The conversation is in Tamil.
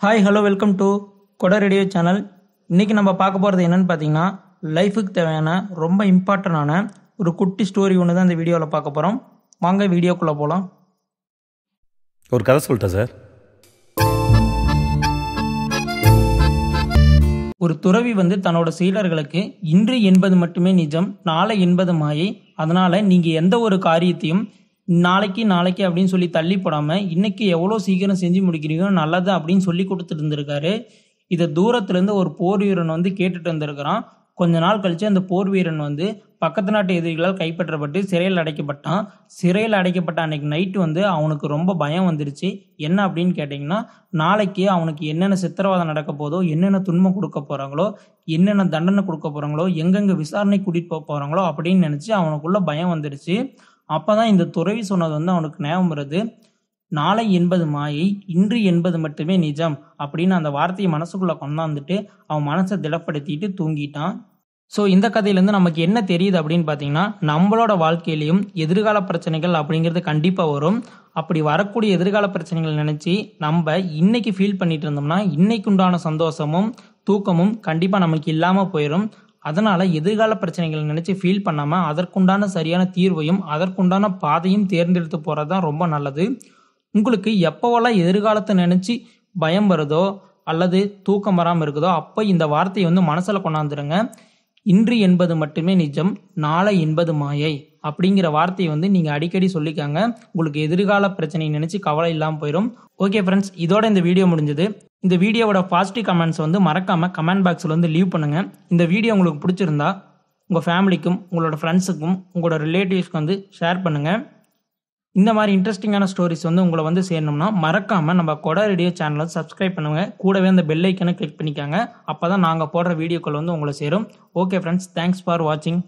ஹாய் ஹலோ வெல்கம் டு கொடை ரேடியோ சேனல். இன்றைக்கி நம்ம பார்க்க போகிறது என்னென்னு பார்த்தீங்கன்னா, லைஃபுக்கு தேவையான ரொம்ப இம்பார்ட்டண்டான ஒரு குட்டி ஸ்டோரி ஒன்று தான் இந்த வீடியோவில் பார்க்க போகிறோம். வாங்க வீடியோக்குள்ளே போகலாம். ஒரு கதை சொல்லிட்டேன் சார். ஒரு துறவி தன்னோட சீடர்களுக்கு இன்று என்பது மட்டுமே நிஜம், நாளை என்பது மாயை. அதனால் நீங்கள் எந்த ஒரு காரியத்தையும் நாளைக்கு அப்படின்னு சொல்லி தள்ளி போடாமல் இன்னைக்கு எவ்வளோ சீக்கிரம் செஞ்சு முடிக்கிறீங்களோ நல்லது அப்படின்னு சொல்லி கொடுத்துட்டு இருந்திருக்காரு. இதை தூரத்துலேருந்து ஒரு போர் வீரன் கேட்டுட்டு இருந்திருக்கிறான். கொஞ்ச நாள் கழிச்சு அந்த போர் வீரன் பக்கத்து நாட்டு எதிரிகளால் கைப்பற்றப்பட்டு சிறையில் அடைக்கப்பட்டான். சிறையில் அடைக்கப்பட்ட அன்னைக்கு நைட்டு அவனுக்கு ரொம்ப பயம் வந்துருச்சு. என்ன அப்படின்னு கேட்டிங்கன்னா, நாளைக்கு அவனுக்கு என்னென்ன சித்திரவதை நடக்க போதோ, என்னென்ன துன்பம் கொடுக்க போகிறாங்களோ, என்னென்ன தண்டனை கொடுக்க போகிறாங்களோ, எங்கெங்கே விசாரணை கூட்டிகிட்டு போக போகிறாங்களோ அப்படின்னு நினச்சி அவனுக்குள்ள பயம் வந்துருச்சு. அப்போ தான் இந்த துறவி சொன்னது அவனுக்கு ஞாபகம் வருது. நாளை என்பது மாயை, இன்று என்பது மட்டுமே நிஜம் அப்படின்னு அந்த வார்த்தையை மனசுக்குள்ளே கொண்டாந்துட்டு அவன் மனசை திடப்படுத்திட்டு தூங்கிட்டான். ஸோ இந்த கதையிலேருந்து நமக்கு என்ன தெரியுது அப்படின்னு பார்த்தீங்கன்னா, நம்மளோட வாழ்க்கையிலையும் எதிர்கால பிரச்சனைகள் அப்படிங்கிறது கண்டிப்பாக வரும். அப்படி வரக்கூடிய எதிர்கால பிரச்சனைகள் நினச்சி நம்ம இன்னைக்கு ஃபீல் பண்ணிட்டு இருந்தோம்னா இன்னைக்கு உண்டான சந்தோஷமும் தூக்கமும் கண்டிப்பாக நமக்கு இல்லாமல் போயிடும். அதனால் எதிர்கால பிரச்சனைகளை நினச்சி ஃபீல் பண்ணாமல் அதற்குண்டான சரியான தீர்வையும் அதற்குண்டான பாதையும் தேர்ந்தெடுத்து போகிறது தான் ரொம்ப நல்லது. உங்களுக்கு எப்போவெல்லாம் எதிர்காலத்தை நினச்சி பயம் வருதோ அல்லது தூக்கம் வராமல் இருக்குதோ அப்போ இந்த வார்த்தையை மனசில் கொண்டாந்துருங்க. இன்று என்பது மட்டுமே நிஜம், நாளை என்பது மாயை அப்படிங்கிற வார்த்தையை நீங்கள் அடிக்கடி சொல்லிக்காங்க. உங்களுக்கு எதிர்கால பிரச்சனையை நினச்சி கவலை இல்லாமல் போயிடும். ஓகே ஃப்ரெண்ட்ஸ், இதோட இந்த வீடியோ முடிஞ்சது. இந்த வீடியோவோட பாசிட்டிவ் கமெண்ட்ஸ் மறக்காமல் கமெண்ட் பாக்ஸில் லீவ் பண்ணுங்கள். இந்த வீடியோ உங்களுக்கு பிடிச்சிருந்தா உங்கள் ஃபேமிலிக்கும் உங்களோட ஃப்ரெண்ட்ஸுக்கும் உங்களோட ரிலேட்டிவ்ஸ்க்கு ஷேர் பண்ணுங்கள். இந்த மாதிரி இன்ட்ரெஸ்டிங்கான ஸ்டோரிஸ் உங்களை சேரணும்னா மறக்காமல் நம்ம கொடை ரேடியோ சேனலை சப்ஸ்கிரைப் பண்ணுங்கள். கூடவே அந்த பெல் ஐக்கனை கிளிக் பண்ணிக்காங்க. அப்போ தான் நாங்கள் போடுற வீடியோக்கள் உங்களை சேரும். ஓகே ஃப்ரெண்ட்ஸ், தேங்க்ஸ் ஃபார் வாட்சிங்.